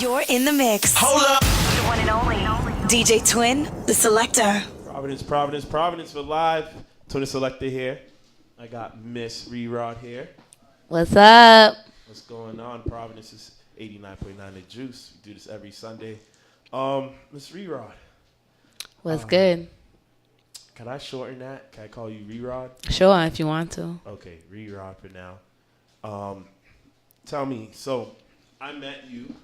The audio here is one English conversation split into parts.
You're in the mix. Hold up. The one and only DJ Twin, the selector. Providence for live. Twin the selector here. I got Miss Vrod here. What's up? What's going on? Providence is 89.9 The Juice. We do this every Sunday. Miss Vrod. What's good? Can I shorten that? Can I call you Vrod? Sure, if you want to. Okay, Vrod for now. Tell me, so I met you,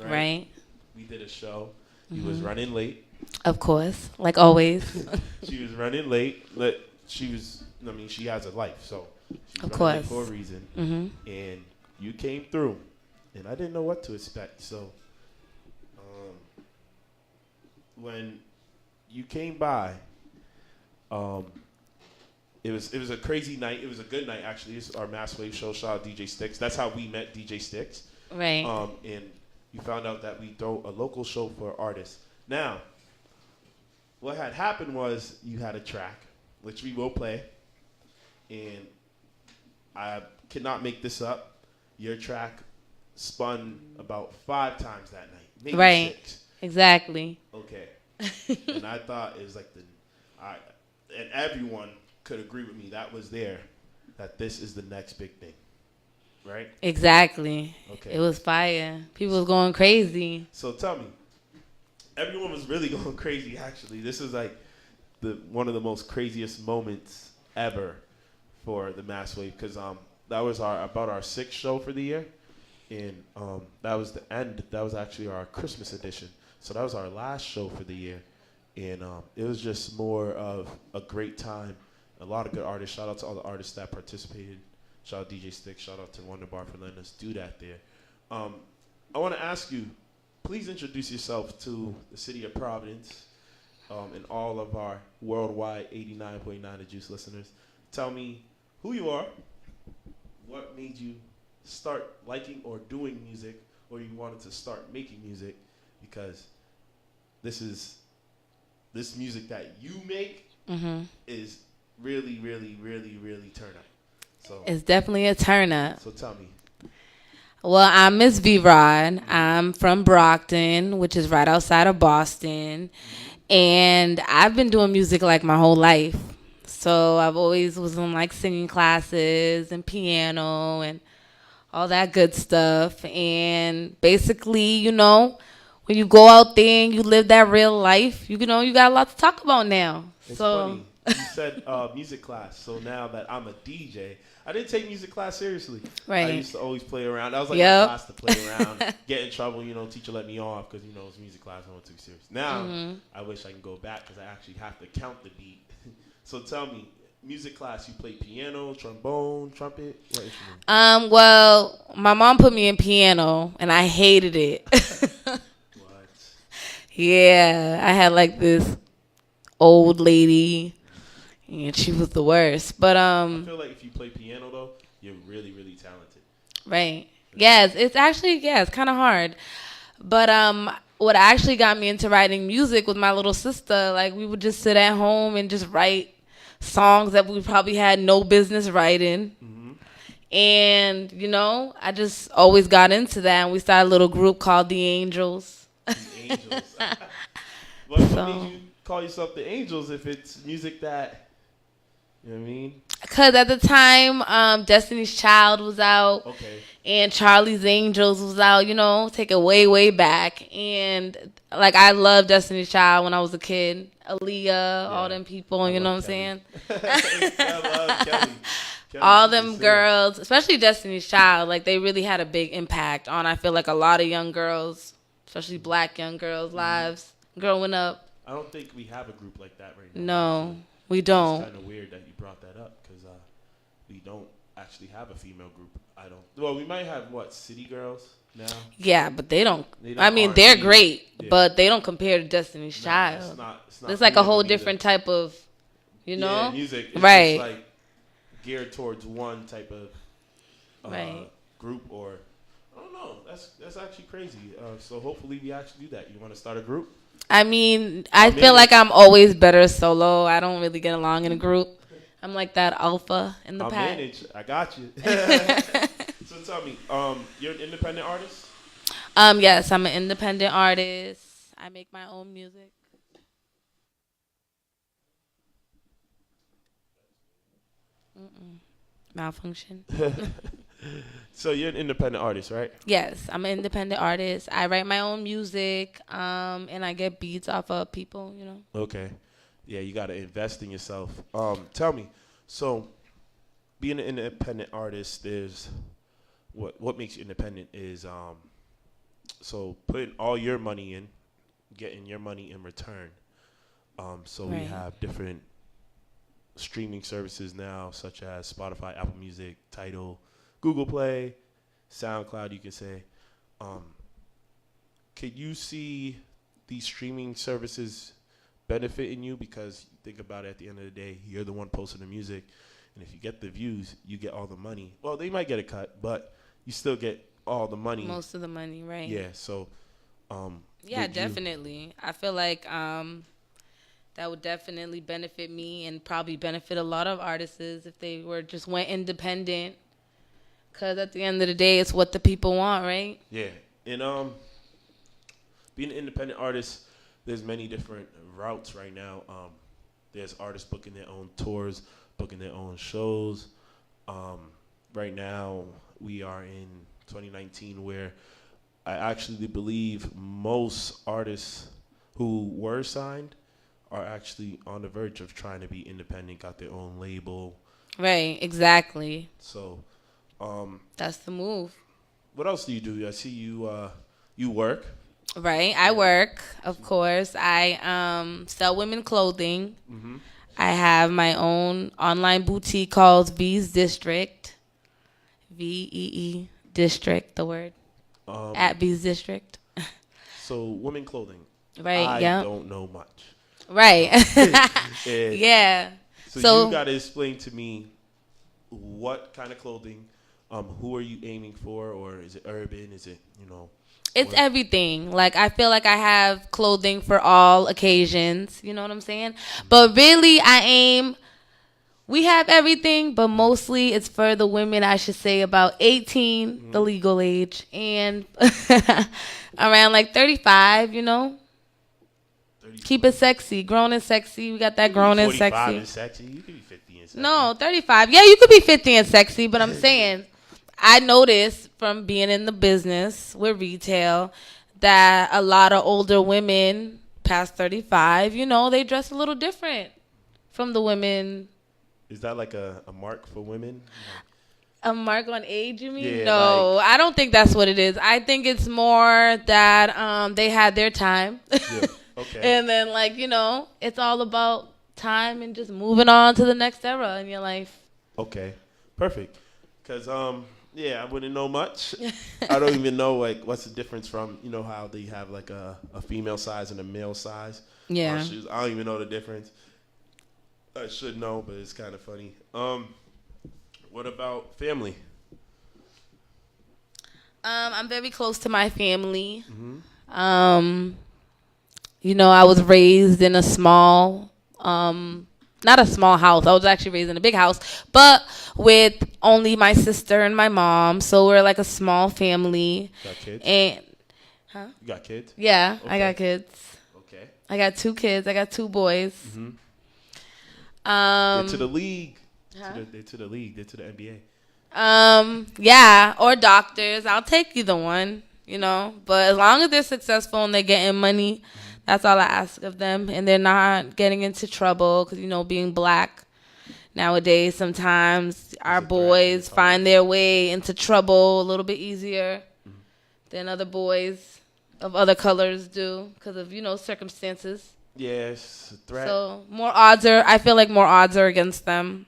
right? We did a show. You was running late. Of course, like always. She was running late, but she has a life, so she's of running course late for a reason. And you came through, and I didn't know what to expect. So, when you came by, it was a crazy night. It was a good night, actually. It's our Mass Wave show. Shout out DJ Sticks. That's how we met DJ Sticks. Right. And you found out that we throw a local show for artists. Now, what had happened was you had a track, which we will play. And I cannot make this up. Your track spun about 5 times that night. Maybe right. 6. Exactly. Okay. And I thought it was like and everyone could agree with me that this is the next big thing, right? Exactly. Okay. It was fire. People was going crazy. So tell me, everyone was really going crazy. Actually, this is like one of the most craziest moments ever for the Mass Wave, because that was about our 6th show for the year, and that was the end. That was actually our Christmas edition. So that was our last show for the year. And it was just more of a great time. A lot of good artists. Shout out to all the artists that participated. Shout out DJ Stick. Shout out to Wonder Bar for letting us do that there. I want to ask you, please introduce yourself to the city of Providence and all of our worldwide 89.9 The Juice listeners. Tell me who you are, what made you start liking or doing music, or you wanted to start making music, because this music that you make is really, really, really, really turn up. So it's definitely a turn up. So tell me. Well, I'm Miss Vrod. I'm from Brockton, which is right outside of Boston. And I've been doing music like my whole life. So I've always was in like singing classes and piano and all that good stuff. And basically, when you go out there and you live that real life, you got a lot to talk about now. It's funny. You said music class. So now that I'm a DJ, I didn't take music class seriously. Right. I used to always play around. That was like a class to play around, get in trouble. Teacher let me off because it's music class. I wasn't too serious. Now I wish I can go back because I actually have to count the beat. So tell me, music class, you play piano, trombone, trumpet? What instrument? Well, my mom put me in piano and I hated it. Yeah, I had like this old lady, and she was the worst. But I feel like if you play piano though, you're really, really talented. Right. Yes, it's kind of hard. But what actually got me into writing music with my little sister, like we would just sit at home and just write songs that we probably had no business writing. And I just always got into that, and we started a little group called The Angels. Angels. What made you call yourself the Angels if it's music that, you know what I mean? Because at the time, Destiny's Child was out. Okay. And Charlie's Angels was out, take it way, way back. And, I loved Destiny's Child when I was a kid. Aaliyah, all them people, you know what I'm saying? I love Kelly. All them girls, especially Destiny's Child, they really had a big impact on, I feel like, a lot of young girls, especially black young girls' lives growing up. I don't think we have a group like that right now. No, actually. We don't. It's kind of weird that you brought that up because we don't actually have a female group. Well, we might have, City Girls now? Yeah, but they don't I mean, they're great, but they don't compare to Destiny's Child. It's not it's like a whole different type of, Yeah, music. It's right. just geared towards one type of group, or I don't know. That's actually crazy. So hopefully we actually do that. You want to start a group? I mean, I feel like I'm always better solo. I don't really get along in a group. I'm like that alpha in the I'll pack. I got you. So tell me, you're an independent artist? Yes, I'm an independent artist. I make my own music. Malfunction. So you're an independent artist, right? Yes, I'm an independent artist. I write my own music, and I get beats off of people, Okay. Yeah, you got to invest in yourself. Tell me, so being an independent artist is what makes you independent is so putting all your money in, getting your money in return. So we Right. have different streaming services now, such as Spotify, Apple Music, Tidal, Google Play, SoundCloud. You can say, can you see these streaming services benefiting you? Because you think about it, at the end of the day, you're the one posting the music, and if you get the views, you get all the money. Well, they might get a cut, but you still get all the money. Most of the money, right? Yeah. So, Yeah, definitely. I feel like that would definitely benefit me and probably benefit a lot of artists if they just went independent. Because at the end of the day, it's what the people want, right? Yeah, and being an independent artist, there's many different routes right now. There's artists booking their own tours, booking their own shows. Right now, we are in 2019, where I actually believe most artists who were signed are actually on the verge of trying to be independent, got their own label. Right, exactly. So, that's the move. what else do you do? I see you work. Right, I work, of course. I sell women clothing. Mm-hmm. I have my own online boutique called V's District. VEE District, the word. At V's District. So, women clothing. Right, I yeah. don't know much. Right. And Yeah. So you got to explain to me what kind of clothing, who are you aiming for, or is it urban? Is it, It's what? everything. Like, I feel like I have clothing for all occasions. You know what I'm saying? But really, we have everything, but mostly it's for the women, I should say, about 18, the legal age, and around like 35, 30, Keep it sexy. Grown and sexy. We got that grown and 45 sexy. and sexy. You could be 50 and sexy. No, 35. Yeah, you could be 50 and sexy, but I'm saying I noticed from being in the business with retail that a lot of older women past 35, they dress a little different from the women. Is that like a mark for women? A mark on age, you mean? Yeah, No, I don't think that's what it is. I think it's more that they had their time. Yeah. Okay. And then, it's all about time and just moving on to the next era in your life. Okay. Perfect. Because, I wouldn't know much. I don't even know, what's the difference from, how they have, a female size and a male size. Yeah. Shoes. I don't even know the difference. I should know, but it's kind of funny. What about family? I'm very close to my family. Mm-hmm. I was raised in a small, not a small house. I was actually raised in a big house, but with only my sister and my mom. So we're like a small family. Got kids? And, You got kids? yeah, Okay. I got kids. Okay. I got 2 kids. I got 2 boys. Mm-hmm. They're Um, to the league. Huh? They're to the league. They're to the NBA. Yeah, or doctors. I'll take either one, But as long as they're successful and they're getting money, that's all I ask of them. And they're not getting into trouble because, being black nowadays, sometimes our boys find their way into trouble a little bit easier than other boys of other colors do because of, circumstances. Yes, a threat. So I feel like more odds are against them.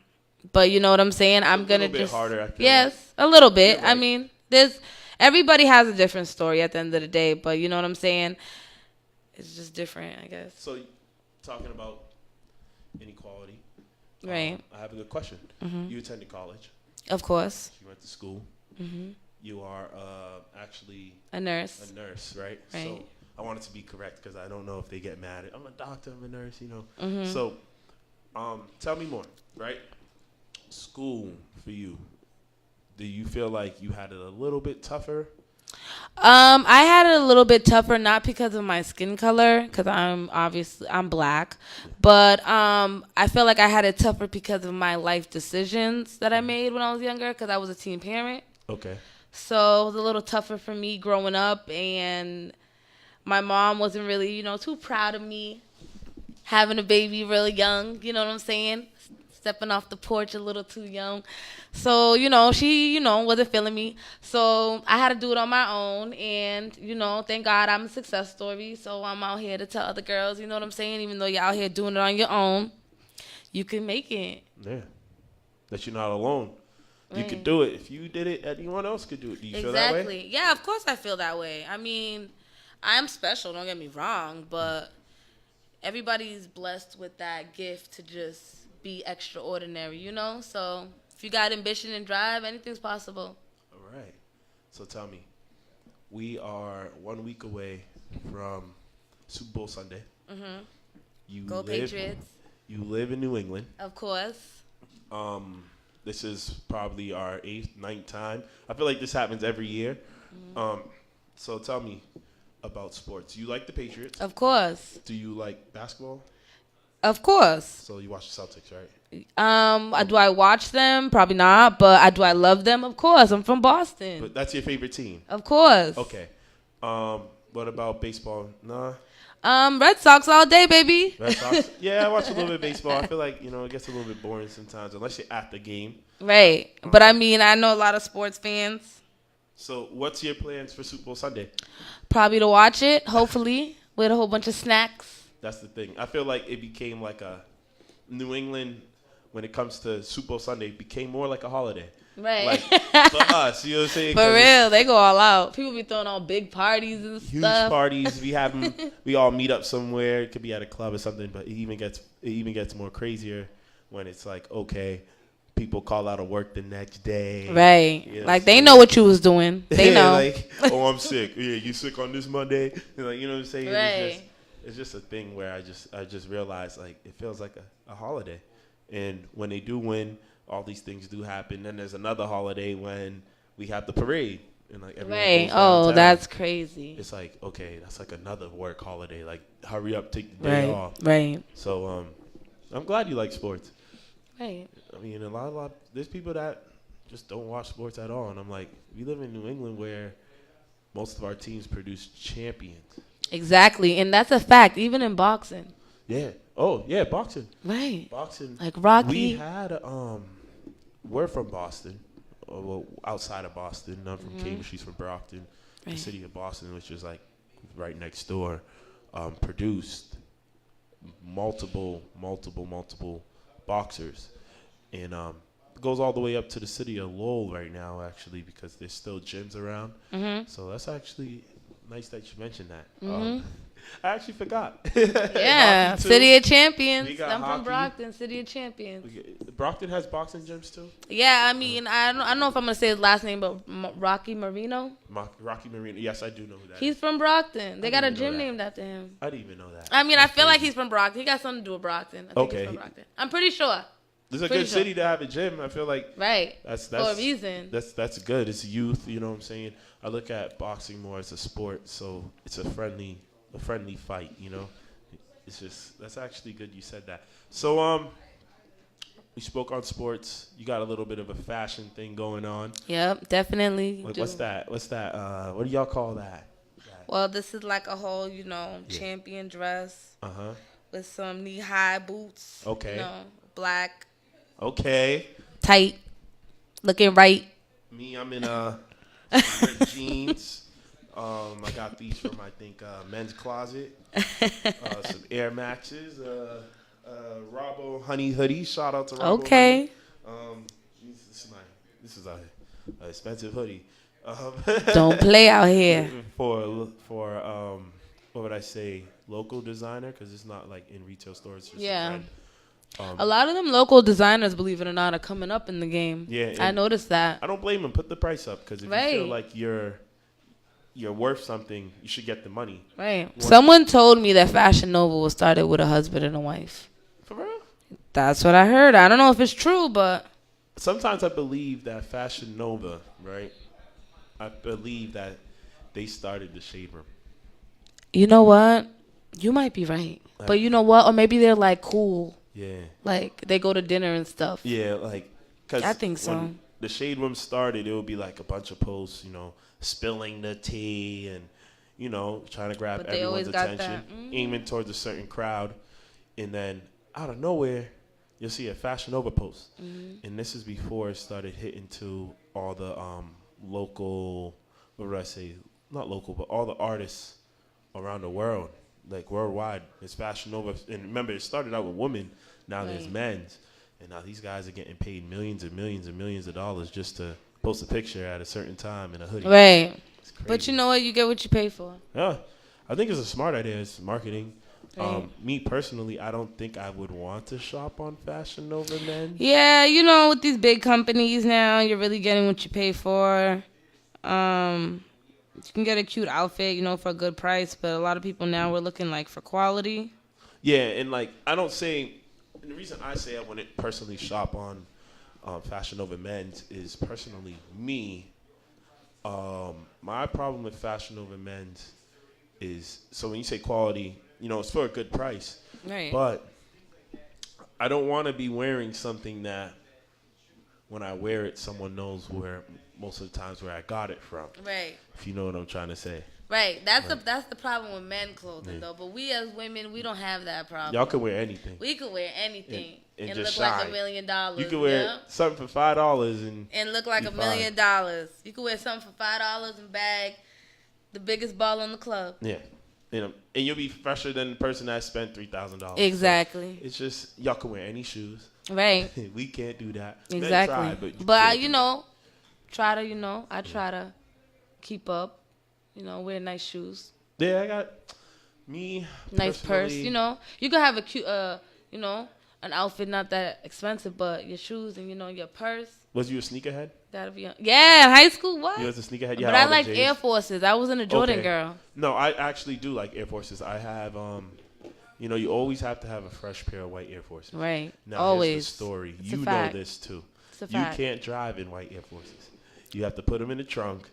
But you know what I'm saying? I'm going to just. Harder, I feel yes, a little bit. You're right. I mean, everybody has a different story at the end of the day. But you know what I'm saying? It's just different, I guess. So, talking about inequality. Right. I have a good question. Mm-hmm. You attended college. Of course. You went to school. Mm-hmm. You are actually A nurse. a nurse, right? Right. So I wanted to be correct because I don't know if they get mad at, I'm a doctor, I'm a nurse, Mm-hmm. So tell me more, right? School for you. Do you feel like you had it a little bit tougher? I had it a little bit tougher, not because of my skin color, because I'm black, but I feel like I had it tougher because of my life decisions that I made when I was younger, because I was a teen parent. Okay. So it was a little tougher for me growing up, and my mom wasn't really, too proud of me having a baby really young. You know what I'm saying? Stepping off the porch a little too young. So, she, wasn't feeling me. So I had to do it on my own. And, thank God I'm a success story. So I'm out here to tell other girls, you know what I'm saying? Even though you're out here doing it on your own, you can make it. Yeah. That you're not alone. You could do it. If you did it, anyone else could do it. Do you feel that way? Exactly. Yeah, of course I feel that way. I mean, I'm special, don't get me wrong, but everybody's blessed with that gift to just be extraordinary, So if you got ambition and drive, anything's possible. All right. So tell me, we are 1 week away from Super Bowl Sunday. Mm-hmm. Go Patriots. You live in New England. Of course. This is probably our 8th, 9th time. I feel like this happens every year. So tell me about sports. You like the Patriots? Of course. Do you like basketball? Of course. So you watch the Celtics, right? Do I watch them? Probably not. But do I love them? Of course. I'm from Boston. But that's your favorite team? Of course. Okay. What about baseball? Nah. Red Sox all day, baby. Red Sox? Yeah, I watch a little bit of baseball. I feel like, it gets a little bit boring sometimes unless you're at the game. Right. But I mean, I know a lot of sports fans. So what's your plans for Super Bowl Sunday? Probably to watch it, hopefully, with a whole bunch of snacks. That's the thing. I feel like it became like a New England, when it comes to Super Bowl Sunday, became more like a holiday. Right. Like, for us, you know what I'm saying? For real, they go all out. People be throwing on big parties and huge stuff. Huge parties. We all meet up somewhere. It could be at a club or something, but it even gets more crazier when it's like, okay, people call out of work the next day. Right. You know, like, they know what you was doing. They know. Like, oh, I'm sick. Yeah, you sick on this Monday? Like, you know what I'm saying? Right. It's just a thing where I just realized, like, it feels like a holiday. And when they do win, all these things do happen. Then there's another holiday when we have the parade. And like everyone goes downtown. That's crazy. It's like, okay, that's like another work holiday. Like, hurry up, take the day off. Right. So I'm glad you like sports. Right. I mean, a lot there's people that just don't watch sports at all. And I'm like, we live in New England where most of our teams produce champions. Exactly. And that's a fact, even in boxing. Yeah. Oh, yeah, boxing. Right. Boxing. Like Rocky. We had, we're from Boston. Well, outside of Boston. I'm from Cambridge. She's from Brockton. Right. The city of Boston, which is like right next door, produced multiple boxers. And it goes all the way up to the city of Lowell right now, actually, because there's still gyms around. Mm-hmm. So that's actually nice that you mentioned that. Mm-hmm. I actually forgot. Yeah, City of Champions. I'm hockey. from Brockton, City of Champions. Brockton has boxing gyms too? Yeah, I mean, I don't know if I'm going to say his last name, but Rocky Marino. Rocky Marino. Yes, I do know who that is. He's from Brockton. They got a gym named after him. I didn't even know that. I mean, I feel like he's from Brockton. He got something to do with Brockton. I think he's from Brockton. I'm pretty sure. It's a good city to have a gym. I feel like that's for a reason. That's good. It's youth. You know what I'm saying? I look at boxing more as a sport, so it's a friendly fight. You know, it's just that's actually good. You said that. So we spoke on sports. You got a little bit of a fashion thing going on. Yep, definitely. What's that? What do y'all call that? Well, this is like a whole, champion dress. With some knee-high boots. Okay. Black. Okay. Tight. Looking right. Me, I'm in ripped jeans. I got these from, I think, Men's Closet. Some Air Maxes. Robbo Honey hoodie. Shout out to Robbo. Okay. Honey. This is a expensive hoodie. Don't play out here. For what would I say? Local designer, because it's not like in retail stores. Just a lot of them local designers, believe it or not, are coming up in the game. Yeah, I noticed that. I don't blame them. Put the price up, because if you feel like you're worth something, you should get the money. Right. Someone told me that Fashion Nova was started with a husband and a wife. For real? That's what I heard. I don't know if it's true, but sometimes I believe that Fashion Nova, right? I believe that they started the shade room. You know what? You might be right. But you know what? Or maybe they're like cool. Yeah. Like they go to dinner and stuff. Yeah, like, cause I think so. when the shade room started, it would be like a bunch of posts, spilling the tea and, trying to grab But they everyone's always got attention, that, aiming towards a certain crowd, and then out of nowhere, you'll see a Fashion Nova post, and this is before it started hitting to all the local, what would I say? Not local, but all the artists around the world, like worldwide. It's Fashion Nova, and remember, it started out with women. Now there's men's. And now these guys are getting paid millions and millions and millions of dollars just to post a picture at a certain time in a hoodie. Right. It's crazy. But you know what? You get what you pay for. Yeah. I think it's a smart idea. It's marketing. Right. Me personally, I don't think I would want to shop on Fashion Nova men. Yeah, with these big companies now, you're really getting what you pay for. You can get a cute outfit, for a good price, but a lot of people now we're looking like for quality. Yeah, and like I don't say. And the reason I say I wouldn't personally shop on Fashion Nova men's is personally me. My problem with Fashion Nova men's is, so when you say quality, it's for a good price. Right. But I don't want to be wearing something that when I wear it, someone knows where most of the times where I got it from. Right. If you know what I'm trying to say. Right. That's the problem with men clothing though. But we as women, we don't have that problem. Y'all can wear anything. We could wear anything and just look shine. like $1 million. You can wear something for $5 and look like $1 million. You can wear something for $5 and bag the biggest ball in the club. Yeah. And you'll be fresher than the person that spent $3,000. Exactly. So it's just, y'all can wear any shoes. Right. We can't do that. Exactly. Try, but I try to keep up. Wear nice shoes. Yeah, I got me. Nice purse. You could have a cute, an outfit not that expensive, but your shoes and your purse. Was you a sneakerhead? Gotta be. Yeah, in high school. What? You was a sneakerhead. But I liked Air Forces. I wasn't a Jordan girl. No, I actually do like Air Forces. I have you always have to have a fresh pair of white Air Forces. Right. Now always. Here's the story. It's You know this too. It's a You fact. can't drive in white Air Forces. You have to put them in the trunk.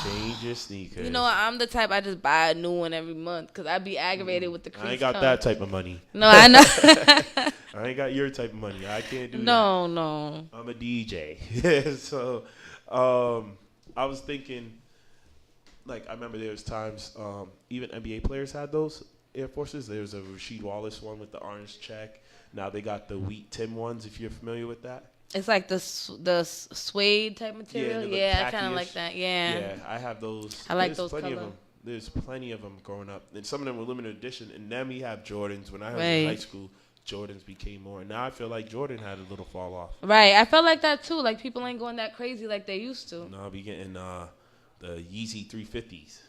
Change your sneakers. I'm the type I just buy a new one every month because I be aggravated with the crease. I ain't got that type of money. No, I know. I ain't got your type of money. I can't do that. No. I'm a DJ. So, I was thinking, like, I remember there was times, even NBA players had those Air Forces. There was a Rasheed Wallace one with the orange check. Now they got the Wheat Tim ones, if you're familiar with that. It's like the suede type material. Yeah, I kind of like that. Yeah, I have those. I like those colors. There's plenty of them growing up. And some of them were limited edition. And then we have Jordans. When I was in high school, Jordans became more. And now I feel like Jordan had a little fall off. Right. I felt like that too. Like people ain't going that crazy like they used to. No, I'll be getting the Yeezy 350s.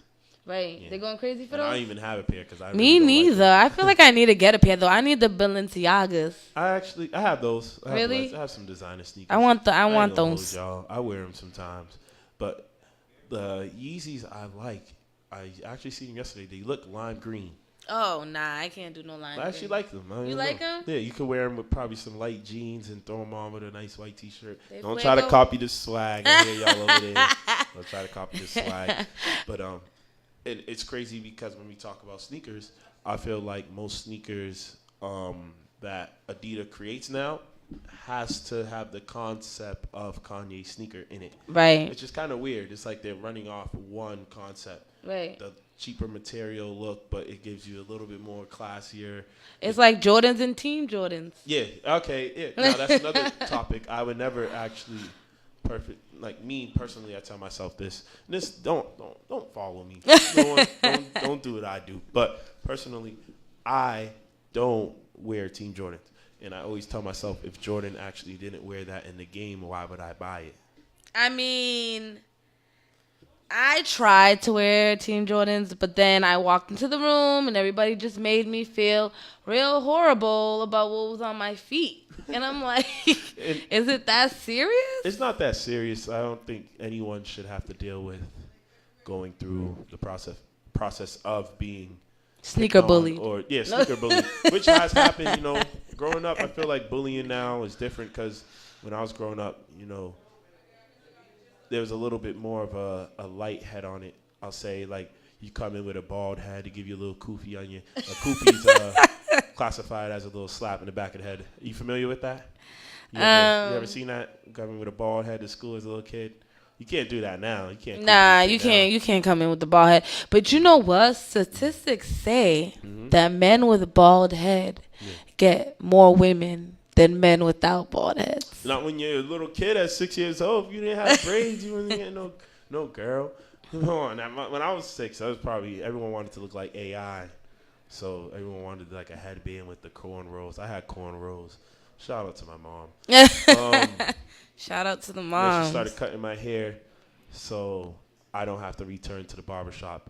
Right. Yeah. They're going crazy for And those? I don't even have a pair because I Me really neither. don't like I feel like I need to get a pair though. I need the Balenciagas. I have those. Really? I have some designer sneakers. I want ain't those. Hold y'all. I wear them sometimes. But the Yeezys I like, I actually seen them yesterday. They look lime green. Oh, nah. I can't do no lime I actually like them. You like them? Yeah, you can wear them with probably some light jeans and throw them on with a nice white T-shirt. Don't fuego. try to copy the swag. I hear y'all over there. Don't try to copy the swag. But and it's crazy because when we talk about sneakers, I feel like most sneakers that Adidas creates now has to have the concept of Kanye's sneaker in it. Right. It's just kind of weird. It's like they're running off one concept. Right. The cheaper material look, but it gives you a little bit more classier. It's like Jordans and Team Jordans. Yeah. Okay. Yeah. Now that's another topic. I would never actually like me personally. I tell myself this. Don't follow me. Don't do what I do. But personally, I don't wear Team Jordans, and I always tell myself if Jordan actually didn't wear that in the game, why would I buy it? I mean, I tried to wear Team Jordans, but then I walked into the room and everybody just made me feel real horrible about what was on my feet. And I'm like, is it that serious? It's not that serious. I don't think anyone should have to deal with going through the process of being sneaker bullied. Sneaker bullied, which has happened, growing up. I feel like bullying now is different because when I was growing up, there was a little bit more of a light head on it. I'll say like you come in with a bald head to give you a little kufi on you. A kufi's classified as a little slap in the back of the head. Are you familiar with that? You ever seen that? Coming with a bald head to school as a little kid? You can't do that now. You can't. Nah, you can't. You can't come in with the bald head. But you know what? Statistics say that men with a bald head get more women than men without bald heads. Not when you're a little kid at 6 years old. If you didn't have braids, you wouldn't get no girl. Come on. When I was 6, I was probably everyone wanted to look like AI, so everyone wanted like a headband with the cornrows. I had cornrows. Shout out to my mom. Shout out to the mom. She started cutting my hair so I don't have to return to the barbershop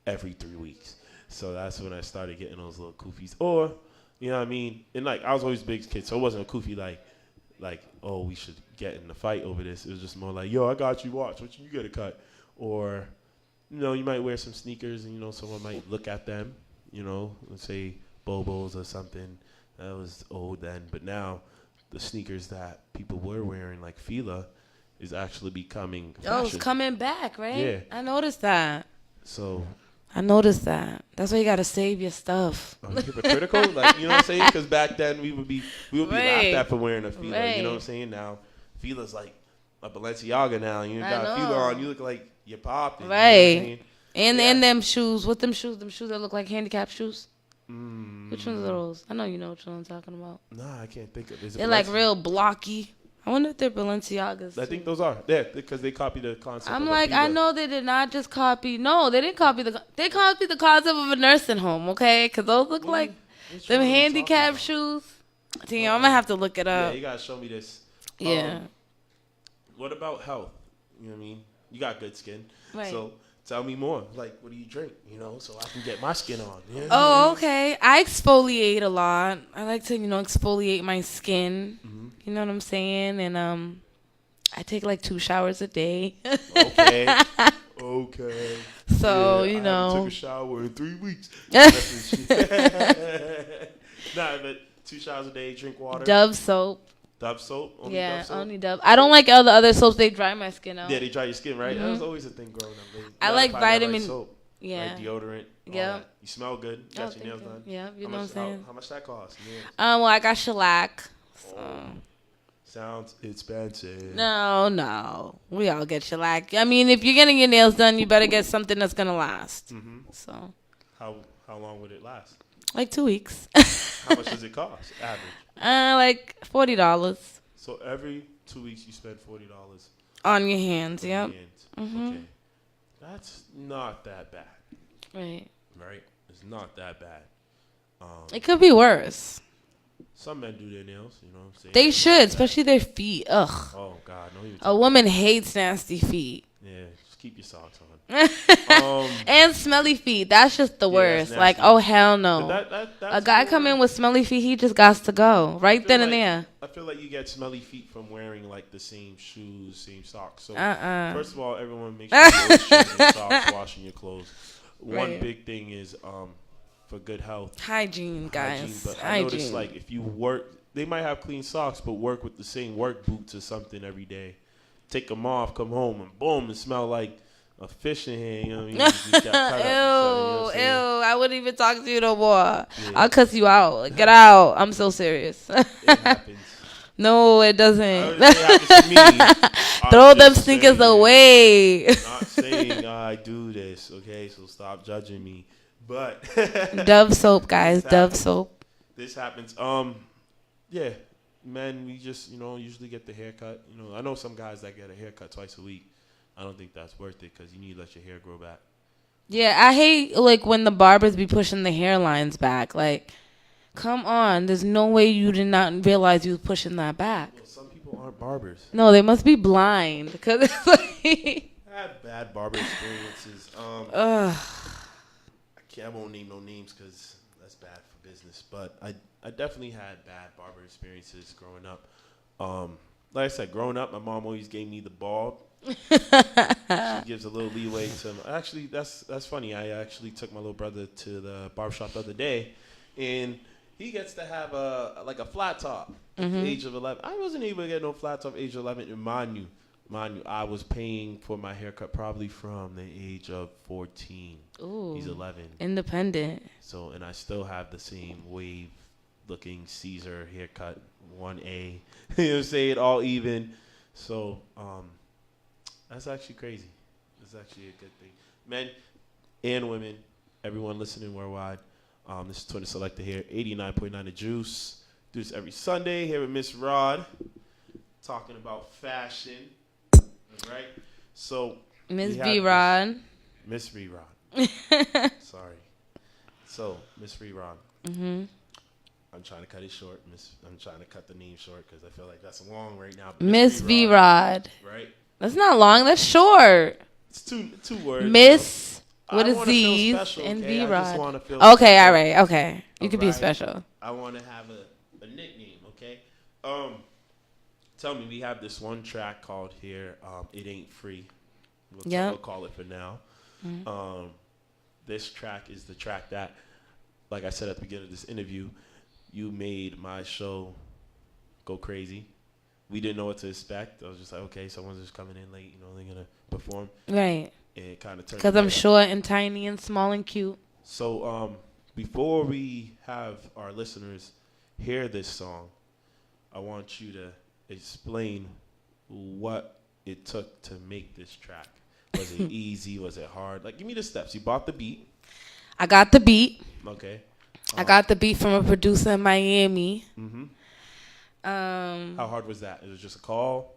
every 3 weeks. So that's when I started getting those little koofies. Or, you know what I mean? And like I was always a big kid, so it wasn't a koofy like, oh, we should get in the fight over this. It was just more like, yo, I got you, watch, what you get a cut. Or, you know, you might wear some sneakers and, you know, someone might look at them, you know, and say Bobos or something. That was old then. But now the sneakers that people were wearing, like Fila, is actually becoming fashion. Oh, it's coming back, right? Yeah. I noticed that. So. I noticed that. That's why you got to save your stuff. Hypocritical? Like, you know what I'm saying? Because back then we would be laughed at for wearing a Fila. Right. You know what I'm saying? Now, Fila's like a Balenciaga now. You got a Fila on, you look like you're popping. Right. You know and them shoes. What them shoes? Them shoes that look like handicap shoes? Which ones are those? I know you know which one I'm talking about. Nah, I can't think of it. They're like real blocky. I wonder if they're Balenciagas. I think those are. Yeah, because they copy the concept. I'm like, I know they did not just copy. No, they didn't copy they copied the concept of a nursing home, okay? Because those look like them handicap shoes. Damn, I'm going to have to look it up. Yeah, you got to show me this. Yeah. What about health? You know what I mean? You got good skin. Right. So tell me more. Like, what do you drink? You know, so I can get my skin on. You know Oh, okay. I exfoliate a lot. I like to, exfoliate my skin. You know what I'm saying? And I take like 2 showers a day. Okay. Okay. So, yeah, you know. I took a shower in 3 weeks. Nah, but 2 showers a day, drink water. Dove soap. Dove soap? Only yeah, Dove soap? only Dove. I don't like all the other soaps. They dry my skin out. Yeah, they dry your skin, right? That was always a thing growing up. I like vitamin. Soap, yeah. Right? Deodorant. Yeah. You smell good. You got your nails done. Yeah, you know what I'm saying? How much that cost? Well, I got shellac. So. Sounds expensive. No. We all get shellac. I mean, if you're getting your nails done, you better get something that's going to last. So. How long would it last? Like 2 weeks. How much does it cost, average? Like $40. So every 2 weeks you spend $40 on your hands. Yep. Okay, that's not that bad. Right. It's not that bad. It could be worse. Some men do their nails. You know what I'm saying? They should, especially their feet. Ugh. Oh God, no. A woman hates nasty feet. Yeah, just keep your socks on. And smelly feet. That's just the worst. Like, oh, hell no. A guy come in with smelly feet, he just got to go. Right then and there. I feel like you get smelly feet from wearing, like, the same shoes, same socks. So, first of all, everyone make sure you're always your socks, washing your clothes. One big thing is for good health. Hygiene, guys. But I noticed, like, if you work, they might have clean socks, but work with the same work boots or something every day. Take them off, come home, and boom, it smell like a fish in here. You know what I mean? You just got cut up, ew. I wouldn't even talk to you no more. Yeah. I'll cuss you out. Get out. I'm so serious. It happens. No, it doesn't. It happens to me. Throw them sneakers away. I'm not saying I do this, okay? So stop judging me. But Dove soap, guys. Dove soap. This happens. Yeah. Men, we just, usually get the haircut. I know some guys that get a haircut twice a week. I don't think that's worth it because you need to let your hair grow back. Yeah, I hate, like, when the barbers be pushing the hairlines back. Like, come on. There's no way you did not realize you was pushing that back. Well, some people aren't barbers. No, they must be blind. Because it's like... I had bad barber experiences. I won't name no names because that's bad for business. But I definitely had bad barber experiences growing up. Like I said, growing up, my mom always gave me the bulb. She gives a little leeway to. Actually, that's funny. I actually took my little brother to the barbershop the other day, and he gets to have a flat top at the age of 11. I wasn't able to get no flat top at the age of 11. And mind you, mind you, I was paying for my haircut probably from the age of 14. Ooh. He's 11. Independent. So, and I still have the same wave-looking Caesar haircut, 1A. You know what I'm saying? All even. So, that's actually crazy. It's actually a good thing. Men and women, everyone listening worldwide, this is Twin Selector here, 89.9 The Juice. Do this every Sunday here with Miss Rod, talking about fashion. All right? So, Miss Vrod. Miss Vrod. Sorry. So, Miss Vrod. Mm-hmm. I'm trying to cut it short. I'm trying to cut the name short because I feel like that's long right now. Miss Vrod. Right? That's not long. That's short. It's two words. Miss with a a Z's and okay? Vrod. I just want to feel Okay, special. all right. Okay. You could be Right? special. I want to have a nickname, okay? Tell me, we have this one track called here, It Ain't Free. We'll call it for now. Mm-hmm. This track is the track that, like I said at the beginning of this interview, you made my show go crazy. We didn't know what to expect. I was just like, okay, someone's just coming in late, they're going to perform. Right. And it kind of turned. Because I'm short and tiny and small and cute. So before we have our listeners hear this song, I want you to explain what it took to make this track. Was it easy? Was it hard? Like, give me the steps. You bought the beat. I got the beat. Okay. I got the beat from a producer in Miami. Mm-hmm. How hard was that? It was just a call?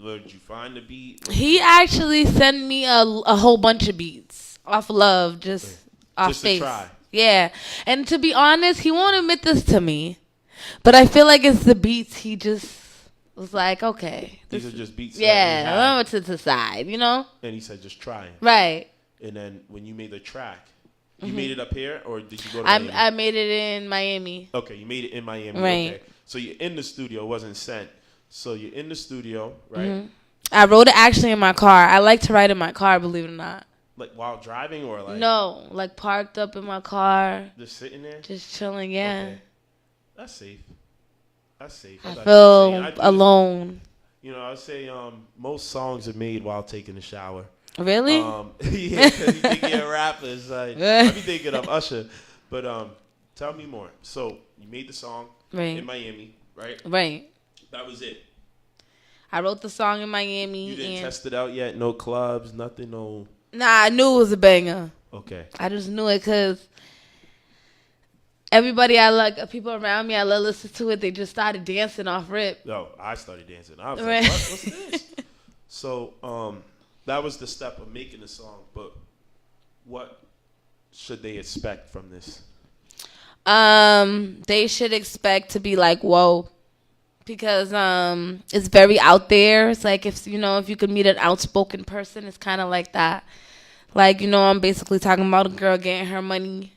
Where did you find the beat? He actually sent me a whole bunch of beats off love, just off face. To try. Yeah. And to be honest, he won't admit this to me, but I feel like it's the beats he just was like, okay. These are just beats. Yeah, I'm to the side, And he said, just try it. Right. And then when you made the track, you made it up here, or did you go to Miami? I made it in Miami. Okay, you made it in Miami. Right. Okay. So you're in the studio. It wasn't sent. So you're in the studio, right? Mm-hmm. I wrote it actually in my car. I like to write in my car, believe it or not. Like while driving or like? No, like parked up in my car. Just sitting there? Just chilling, yeah. Okay. That's safe. That's safe. I feel alone. I would say most songs are made while taking a shower. Really? Yeah, because you think you're rappers. Like, I be thinking of Usher. But tell me more. So you made the song in Miami, right? Right. That was it. I wrote the song in Miami. You didn't test it out yet? No clubs, nothing, no... Nah, I knew it was a banger. Okay. I just knew it because everybody people around me, I listen to it, they just started dancing off rip. No, I started dancing. I was like, what's this? So, that was the step of making the song, but what should they expect from this? They should expect to be like, whoa. Because it's very out there. It's like if you could meet an outspoken person, it's kind of like that. Like, I'm basically talking about a girl getting her money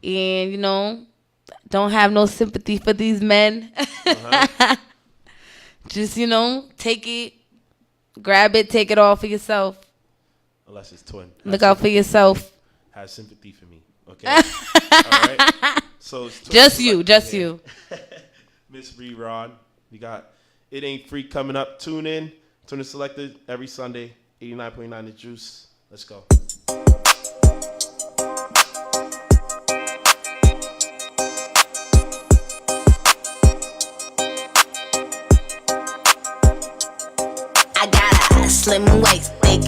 and, don't have no sympathy for these men. Uh-huh. Just, take it, grab it, take it all for yourself. Unless it's twin. Look out for yourself. Have sympathy for me. Okay? All right? So it's just you. Miss Vrod, we got It Ain't Free coming up. Tune in. Tune in Selected every Sunday, 89.9 The Juice. Let's go. I got a slim waist, big,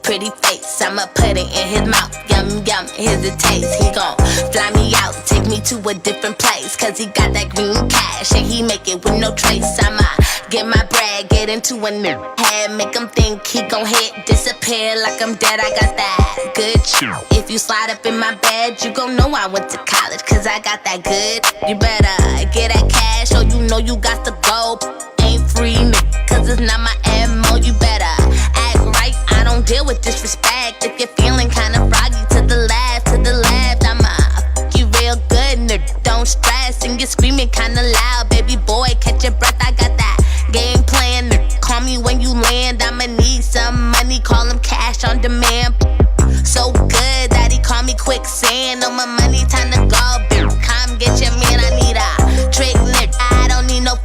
pretty face. I'ma put it in his mouth. Yum, yum, here's the taste. He gon' fly me out, take me to a different place. Cause he got that green cash and he make it with no trace. I'ma get my bread, get into a new head. Make him think he gon' hit, disappear like I'm dead. I got that good shit. If you slide up in my bed, you gon' know I went to college. Cause I got that good. You better get that cash or you know you got to go. Ain't free, cause it's not my MO. You better act right, I don't deal with disrespect. If you're feeling kinda froggy, to the left, I'ma fuck you real good, nigga. Don't stress, and you're screaming kinda loud. Baby boy, catch your breath, I got that game plan, nigga. Call me when you land, I'ma need some money. Call him cash on demand. So good that he call me quicksand. On my money, time to go, bitch. Come get your man, I need a trick, nigga. I don't need no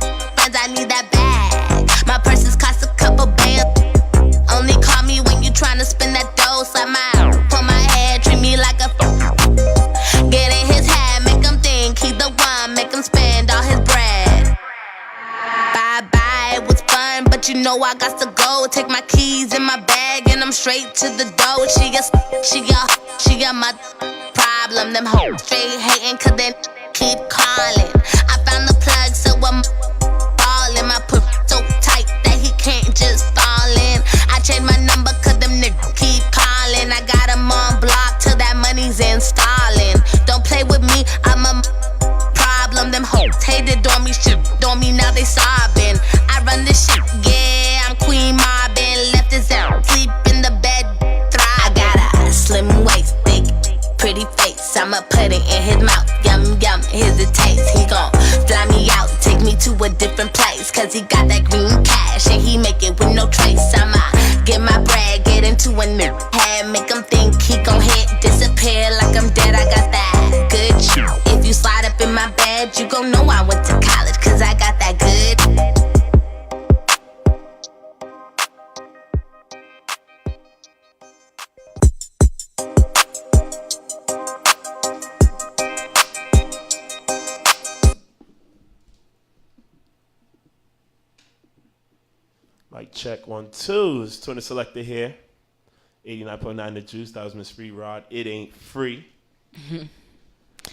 know I got to go. Take my keys in my bag and I'm straight to the door. She a my problem. Them hoes straight hating 'cause they keep calling. I found the plug, so I'm ballin'. My pussy so tight that he can't just fall in. I changed my number 'cause them niggas keep calling. I got 'em on block till that money's installing. Don't play with me, I'm a problem. Them hoes hated on me, shit on me, now they sobbing. I run this shit, yeah, I'm queen mobbing. Left his out, sleep in the bed, thrive. I got a slim waist, thick, pretty face. I'ma put it in his mouth, yum yum, here's the taste. He gon' fly me out, take me to a different place. 'Cause he got that green cash and he make it with no trace. I'ma get my bread, get into a new head. Make him think he gon' hit, disappear like I'm dead. I got that good shit. If you slide up in my bed, you gon' know I went to college. 'Cause I got that good. Mic check 1 2. It's Twitter Selector here. 89.9 The Juice. That was Miss Vrod. It ain't free.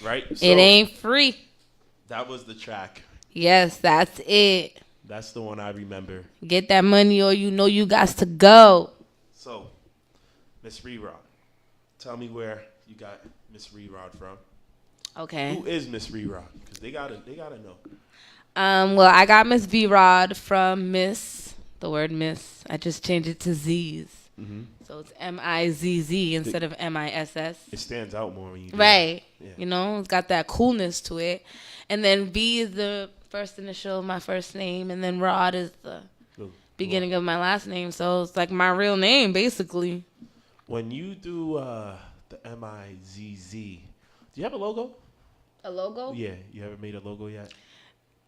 Right? So It ain't free. that was the track. Yes, that's it. That's the one I remember. Get that money or you know you got to go. So, Miss Vrod, tell me where you got Miss Vrod from. Okay. Who is Miss Vrod? Because they gotta know. Well, I got Miss Vrod from Miss, the word Miss. I just changed it to Z's. Mm-hmm. So it's M-I-Z-Z instead of M-I-S-S. It stands out more when you do Right. that. Yeah. You know, it's got that coolness to it. And then V is the first initial of my first name. And then Rod is the beginning of my last name. So it's like my real name, basically. When you do the M-I-Z-Z, do you have a logo? A logo? Yeah. You haven't made a logo yet?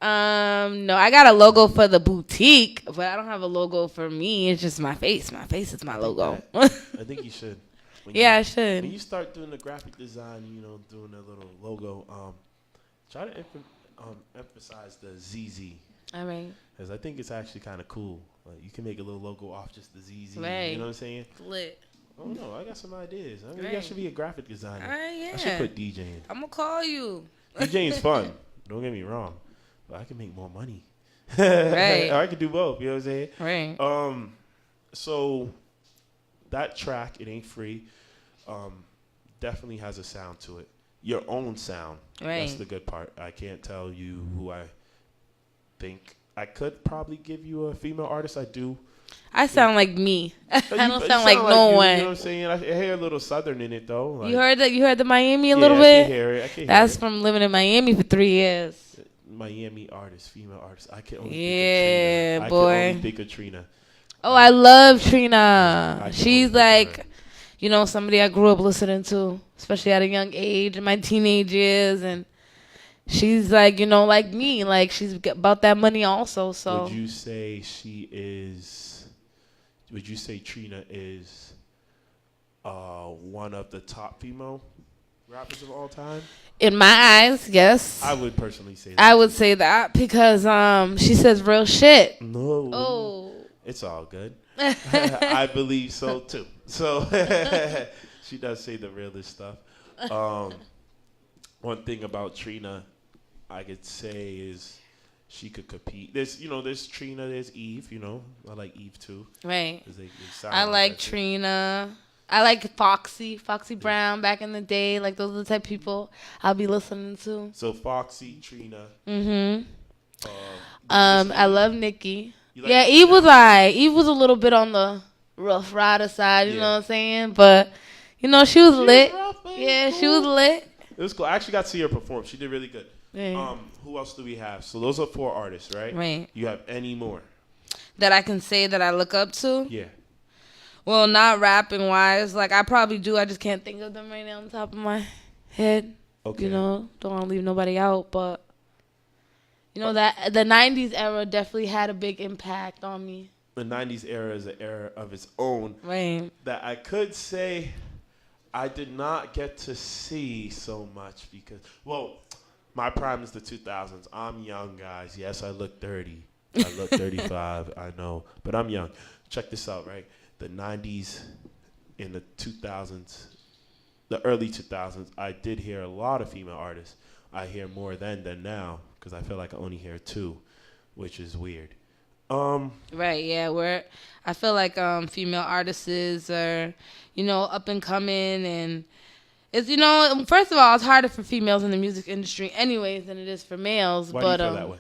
No, I got a logo for the boutique, but I don't have a logo for me. It's just my face. My face is my logo. I think you should. Yeah, I should. When you start doing the graphic design, you know, doing a little logo, try to emphasize the ZZ. All right. Because I think it's actually kind of cool. Like, you can make a little logo off just the ZZ. Right. You know what I'm saying? Lit. Oh, no, I got some ideas. Maybe I Right. should be a graphic designer. All right, yeah. I should quit DJing. I'm going to call you. DJing's fun. Don't get me wrong. But I can make more money. Right. Or I can do both. You know what I'm saying? Right. So that track, It Ain't Free, definitely has a sound to it. Your own sound. Right. That's the good part. I can't tell you who I think. I could probably give you a female artist. I do. I sound like me. I You don't sound like no you, one. You know what I'm saying? I hear a little Southern in it, though. Like, You heard the Miami a yeah, little I bit? can hear it. I can hear That's it. from living in Miami for 3 years. Miami artist, female artist. I can only Yeah, think of Trina. boy. I can only think of Trina. Oh, I love Trina. I She's totally like, agree. you know, somebody I grew up listening to, especially at a young age in my teenage years. And she's like, you know, like me. Like, she's about that money also. So Would you say Trina is one of the top female rappers of all time? in my eyes, yes. I would personally say that. I would say that because she says real shit. No. Oh. It's all good. I believe so, too. So she does say the realest stuff. One thing about Trina I could say is she could compete. There's Trina, there's Eve, you know. I like Eve, too. Right. They sound I like that shit. Trina. I like Foxy Brown back in the day. Like, those are the type of people I'll be listening to. So Foxy, Trina. Mm-hmm. Um, I love Nicki. You like Yeah, Nicki? Eve was alright. Eve was a little bit on the rough rider side, you Yeah. know what I'm saying? But, you know, she was lit. rough, man. Yeah, she Cool. was lit. It was cool. I actually got to see her perform. She did really good. Yeah. Who else do we have? So those are 4 artists, right? Right. You have any more? That I can say that I look up to. Yeah. Well, not rapping wise. Like, I probably do. I just can't think of them right now on top of my head. Okay. You know, don't want to leave nobody out, but you know that the 90s era definitely had a big impact on me. The 90s era is an era of its own Right. that I could say I did not get to see so much because, well, my prime is the 2000s. I'm young, guys. Yes, I look 30. I look 35, I know, but I'm young. Check this out, right? The 90s and the 2000s, the early 2000s, I did hear a lot of female artists. I hear more then than now because I feel like I only hear two, which is weird. Right, yeah. I feel like female artists are, up and coming, and it's first of all, it's harder for females in the music industry anyways than it is for males. Why but do you feel that way?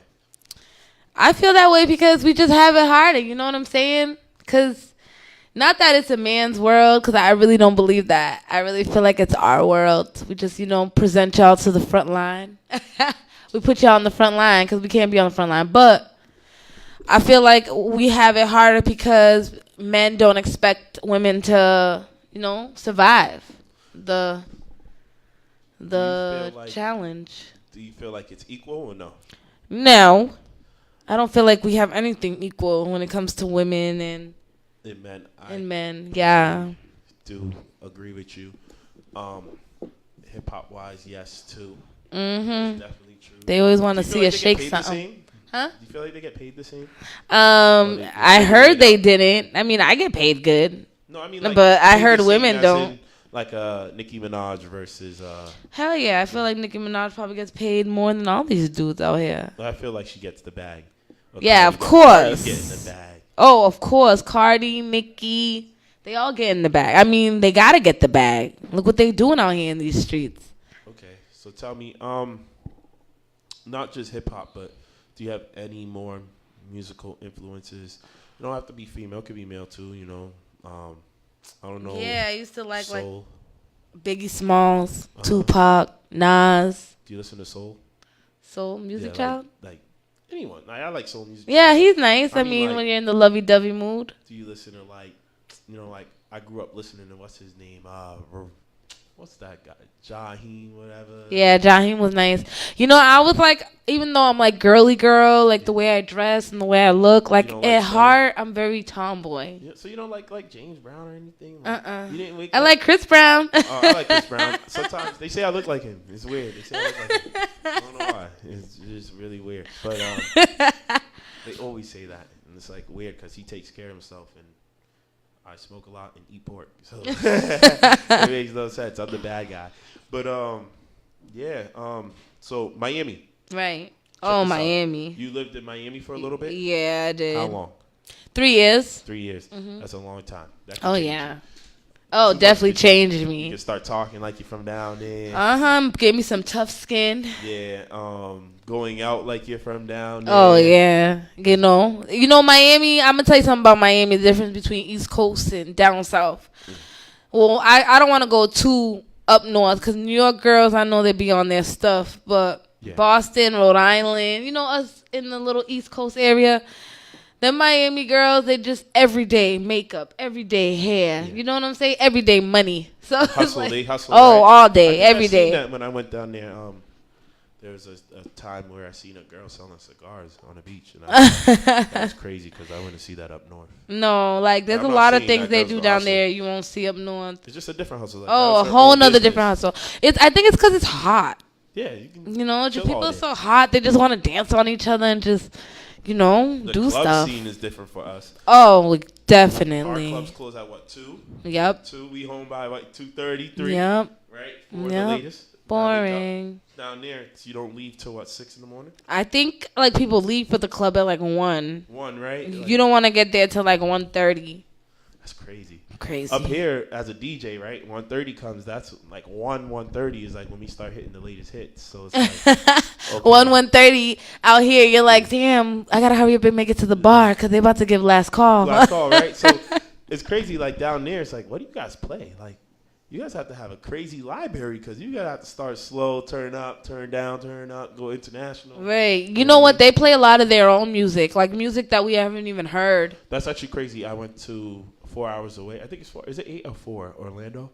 I feel that way because we just have it harder. You know what I'm saying? Because not that it's a man's world, because I really don't believe that. I really feel like it's our world. We just present y'all to the front line. We put y'all on the front line because we can't be on the front line, but I feel like we have it harder because men don't expect women to, survive the challenge. Do you feel like it's equal or no? No. I don't feel like we have anything equal when it comes to women and men. Yeah. Do agree with you. Hip hop wise, yes too. Mhm. That's definitely true. They always want to see us shake something. Huh? Do you feel like they get paid the same? I heard they didn't. I mean, I get paid good. No, I mean, but I heard women don't. Like Nicki Minaj versus. Hell yeah, I feel like Nicki Minaj probably gets paid more than all these dudes out here. I feel like she gets the bag. Okay, yeah, of course. Getting the bag. Oh, of course. Cardi, Nicki, they all get in the bag. I mean, they gotta get the bag. Look what they doing out here in these streets. Okay, so tell me, not just hip hop, but do you have any more musical influences? You don't have to be female; it could be male too. I don't know. Yeah, I used to like soul. Biggie Smalls, Tupac, Nas. Do you listen to soul? Soul music, child? Like anyone. I like soul music. Yeah, he's nice. I mean, when you're in the lovey-dovey mood. Do you listen to like I grew up listening to what's his name? What's that guy? Jaheim, whatever. Yeah, Jaheim was nice. I was like, even though I'm like girly girl, like the way I dress and the way I look, like at heart, I'm very tomboy. Yeah, so you don't like James Brown or anything? Like, You didn't wake I up? like Chris Brown. Oh, I like Chris Brown. Sometimes they say I look like him. It's weird. They say I look like him. I don't know why. It's just really weird. But they always say that, and it's like weird because he takes care of himself and. I smoke a lot and eat pork, so it makes no sense. I'm the bad guy, but yeah. So Miami, right? Oh, Miami. Out. You lived in Miami for a little bit. Yeah, I did. How long? 3 years. 3 years. Mm-hmm. That's a long time. Oh yeah. Oh, definitely changed me. You can start talking like you're from down there. Gave me some tough skin. Yeah. Going out like you're from down there. Oh yeah. Miami. I'm gonna tell you something about Miami. The difference between East Coast and down south. Well, I don't want to go too up north because New York girls, I know they be on their stuff, but Boston, Rhode Island, us in the little East Coast area. The Miami girls, they just everyday makeup, everyday hair. Yeah. You know what I'm saying? Everyday money. So they hustle. Oh, right? All day, every day. Seen that when I went down there, there was a time where I seen a girl selling cigars on the beach, and that was crazy because I went to see that up north. No, there's a lot of things they do down there you won't see up north. It's just a different hustle. A whole nother different hustle. I think it's because it's hot. Yeah, you can. People are so hot. They just want to dance on each other and just. Do the club stuff. The scene is different for us. Oh, definitely. Our clubs close at 2? Yep. 2. We home by 2:30, 3. Yep. Right. 4 the latest. Boring. Down there, you don't leave till 6 in the morning. I think people leave for the club at 1. 1, right? You don't want to get there till 1:30. That's crazy. Crazy. Up here as a DJ, right? 1:30 comes. That's 1:30 is when we start hitting the latest hits. So it's okay. 1:30 out here. You're like, damn, I gotta hurry up and make it to the bar because they about to give last call. Last call, right? So it's crazy. Down there, it's what do you guys play? You guys have to have a crazy library because you gotta have to start slow, turn up, turn down, turn up, go international. Right. You know what? They play a lot of their own music, music that we haven't even heard. That's actually crazy. I went to 4 hours away. I think it's 4. Is it 8 or 4? Orlando?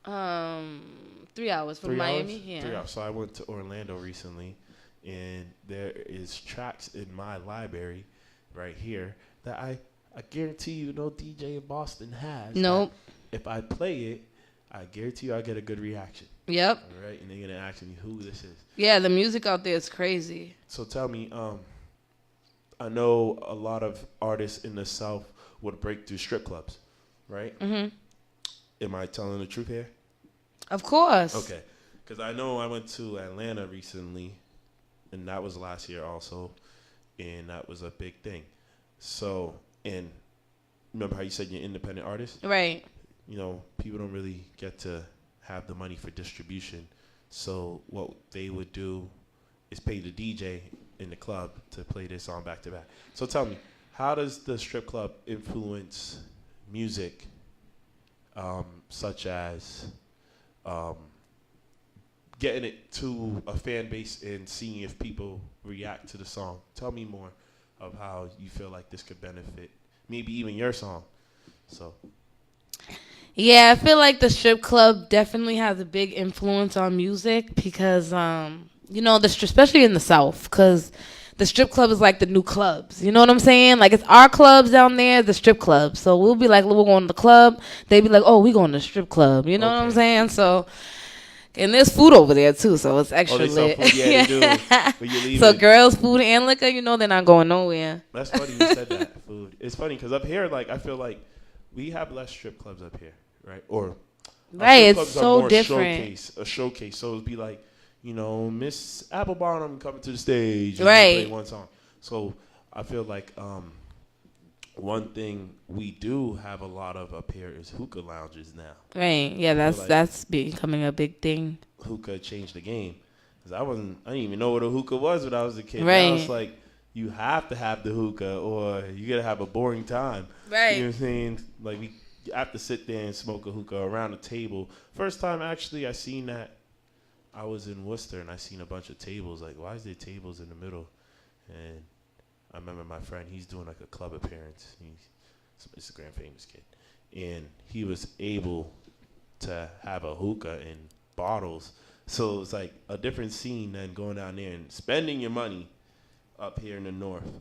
3 hours from Miami. Hours? Yeah. 3 hours. So I went to Orlando recently, and there is tracks in my library right here that I guarantee you no DJ in Boston has. Nope. If I play it, I guarantee you I'll get a good reaction. Yep. All right, and they're gonna ask me who this is. Yeah, the music out there is crazy. So tell me, I know a lot of artists in the South would break through strip clubs, right? Mm-hmm. Am I telling the truth here? Of course. Okay. Because I know I went to Atlanta recently, and that was last year also, and that was a big thing. So, and remember how you said you're an independent artist? Right. You know, people don't really get to have the money for distribution. So what they would do is pay the DJ in the club to play their song back to back. So tell me, how does the strip club influence music, such as getting it to a fan base and seeing if people react to the song? Tell me more of how you feel like this could benefit maybe even your song. So. Yeah, I feel like the strip club definitely has a big influence on music because, you know, especially in the South, because the strip club is like the new clubs. You know what I'm saying? Like, it's our clubs down there, the strip club. So we'll be like, we're going to the club. They be like, oh, we going to the strip club. You know what I'm saying? So, and there's food over there, too, so it's extra lit. Food? Yeah, they do. When you leave so girls, food, and liquor, you know they're not going nowhere. That's funny you said that, food. It's funny because up here, like, I feel like we have less strip clubs up here, right? Or right, strip it's so different. A showcase. So it'd be like, you know, Miss Applebottom coming to the stage and right. play one song. So I feel like one thing we do have a lot of up here is hookah lounges now. Right. Yeah, that's becoming a big thing. Hookah changed the game. Cause I didn't even know what a hookah was when I was a kid. Right. Now it's like you have to have the hookah or you're gonna have a boring time. Right. You know what I'm saying? Like we have to sit there and smoke a hookah around the table. First time actually I seen that, I was in Worcester and I seen a bunch of tables. Like, why is there tables in the middle? And I remember my friend, he's doing like a club appearance. He's some Instagram famous kid. And he was able to have a hookah in bottles. So it was like a different scene than going down there and spending your money up here in the north.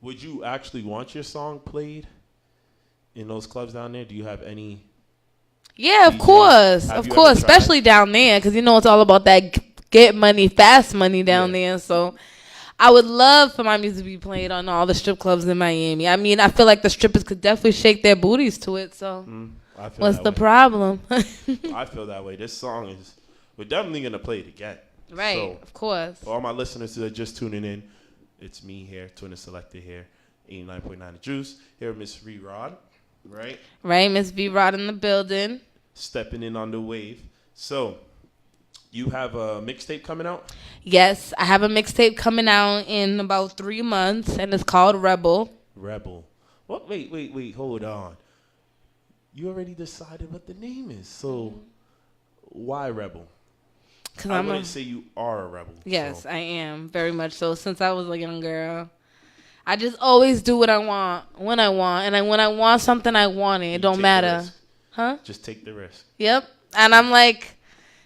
Would you actually want your song played in those clubs down there? Do you have any? Yeah, of course. Of course, especially down there because, you know, it's all about that get money, fast money down there. So I would love for my music to be played on all the strip clubs in Miami. I mean, I feel like the strippers could definitely shake their booties to it. So what's the problem? I feel that way. This song we're definitely going to play it again. Right, so, of course. For all my listeners that are just tuning in, it's me here, Twin Selected here, 89.9 The Juice. Here, Miss Vrod, right? Right, Miss Vrod in the building. Stepping in on the wave. So, you have a mixtape coming out? Yes, I have a mixtape coming out in about 3 months, and it's called Rebel. Rebel. What? Wait, hold on. You already decided what the name is. So, why Rebel? Because I wouldn't say you are a rebel. Yes, so. I am. Very much so. Since I was a young girl. I just always do what I want, when I want. And when I want something, I want it. It don't matter. Huh? Just take the risk. Yep. And I'm like,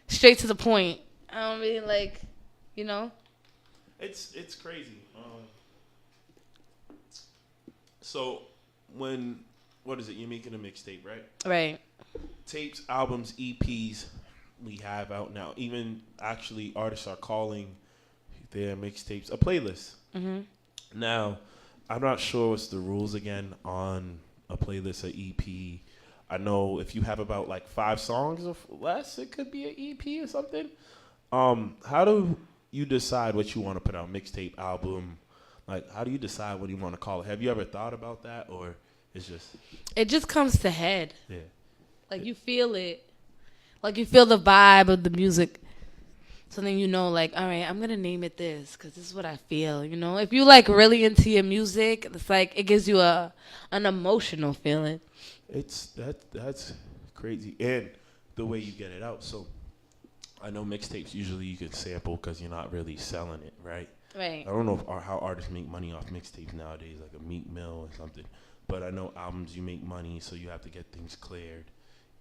straight to the point. I don't really like, you know. It's crazy. So what is it? You're making a mixtape, right? Right. Tapes, albums, EPs we have out now. Even actually artists are calling their mixtapes a playlist. Mm-hmm. Now, I'm not sure what's the rules again on a playlist, an EP. I know if you have about like 5 songs or less, it could be an EP or something. How do you decide what you want to put out? Mixtape, album? Like, how do you decide what you want to call it? Have you ever thought about that, or it's just? It just comes to head. Yeah. Like you feel it. Like you feel the vibe of the music. So then you know, like, all right, I'm going to name it this because this is what I feel, you know? If you, like, really into your music, it's like it gives you an emotional feeling. That's crazy. And the way you get it out. So I know mixtapes usually you can sample because you're not really selling it, right? Right. I don't know how artists make money off mixtapes nowadays, like a Meek Mill or something. But I know albums you make money, so you have to get things cleared.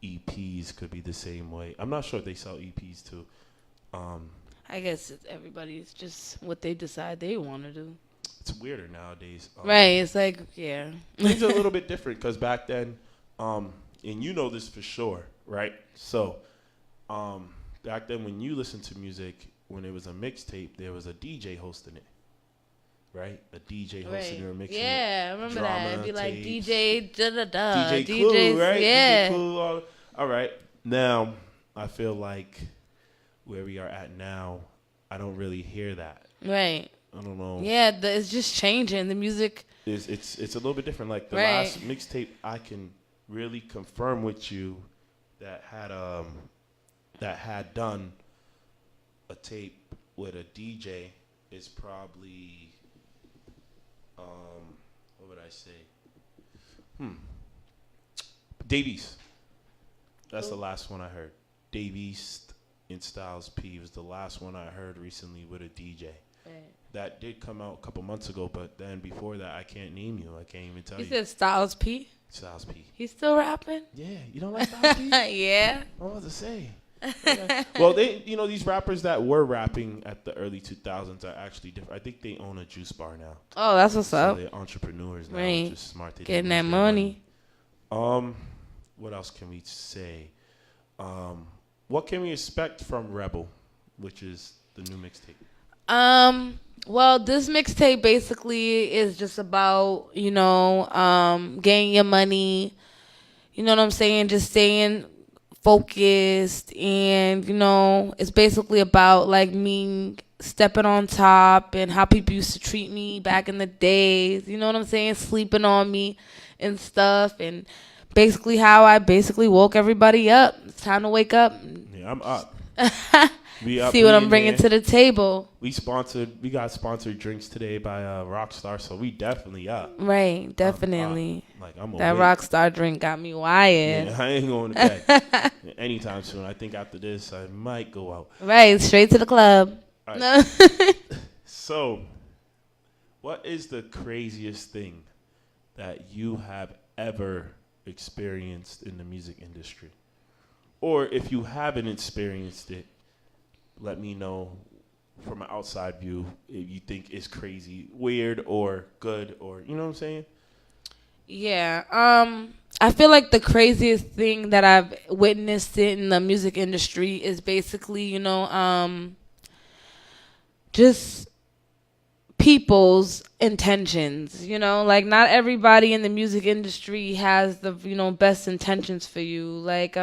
EPs could be the same way. I'm not sure if they sell EPs too. I guess everybody's just what they decide they want to do. It's weirder nowadays. Right. It's like, yeah. Things are a little bit different because back then, and you know this for sure, right? So back then when you listened to music, when it was a mixtape, there was a DJ hosting it, right? A DJ hosting or mixing. Yeah, I remember that. It'd be like tapes. DJ da-da-da. DJ Clue, right? Yeah. DJ Clue. All right. Now, I feel like where we are at now, I don't really hear that. Right. I don't know. Yeah, it's just changing. The music. It's a little bit different. Like the last mixtape, I can really confirm with you that had done a tape with a DJ is probably what would I say? Davies. That's the last one I heard. Davies and Styles P was the last one I heard recently with a DJ. Right. That did come out a couple months ago, but then before that, I can't name you. I can't even tell you. You said Styles P? Styles P. He's still rapping? Yeah. You don't like Styles P? Yeah. What was I say? Yeah. Well, these rappers that were rapping at the early 2000s are actually different. I think they own a juice bar now. Oh, that's what's up. They're entrepreneurs now, right. which is smart. They getting that money. What else can we say? What can we expect from Rebel, which is the new mixtape? Well, this mixtape basically is just about, getting your money, you know what I'm saying? Just staying focused, and, it's basically about, like, me stepping on top and how people used to treat me back in the days, you know what I'm saying? Sleeping on me and stuff, and basically how I basically woke everybody up. It's time to wake up. Yeah, I'm up. See what I'm bringing to the table. We got sponsored drinks today by Rockstar, so we definitely up. Right, definitely. I'm that Rockstar drink got me wired. Yeah, I ain't going to bed anytime soon. I think after this, I might go out. Right, straight to the club. All right. So, what is the craziest thing that you have ever experienced in the music industry? Or if you haven't experienced it, let me know from an outside view if you think it's crazy, weird, or good, or you know what I'm saying? Yeah. I feel like the craziest thing that I've witnessed in the music industry is basically, just people's intentions, like not everybody in the music industry has the, best intentions for you. Like,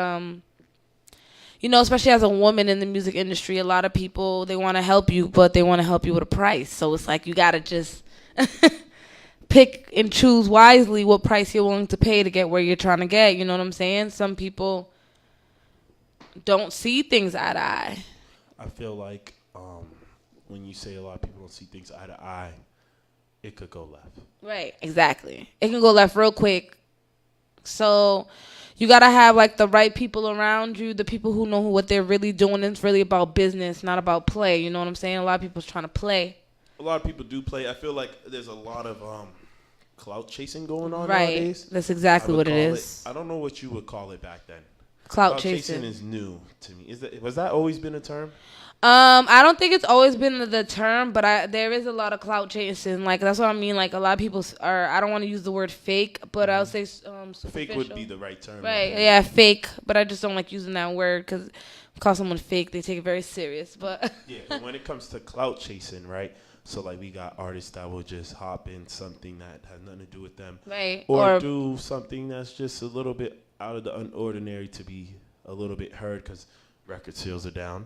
especially as a woman in the music industry, a lot of people, they want to help you, but they want to help you with a price. So it's like you got to just pick and choose wisely what price you're willing to pay to get where you're trying to get. You know what I'm saying? Some people don't see things eye to eye. I feel like when you say a lot of people don't see things eye to eye, it could go left. Right, exactly. It can go left real quick. So you got to have, like, the right people around you, the people who know what they're really doing. It's really about business, not about play. You know what I'm saying? A lot of people's trying to play. A lot of people do play. I feel like there's a lot of clout chasing going on right. nowadays. That's exactly what it is. I don't know what you would call it back then. Clout chasing is new to me. Was that always been a term? I don't think it's always been the term, but there is a lot of clout chasing. Like, that's what I mean. Like, a lot of people are, I don't want to use the word fake, but I'll say superficial. Fake would be the right term. Right, yeah, fake. But I just don't like using that word because call someone fake, they take it very serious. But yeah, but when it comes to clout chasing, right? So, like, we got artists that will just hop in something that has nothing to do with them. Right. Or do something that's just a little bit out of the unordinary to be a little bit heard because record sales are down.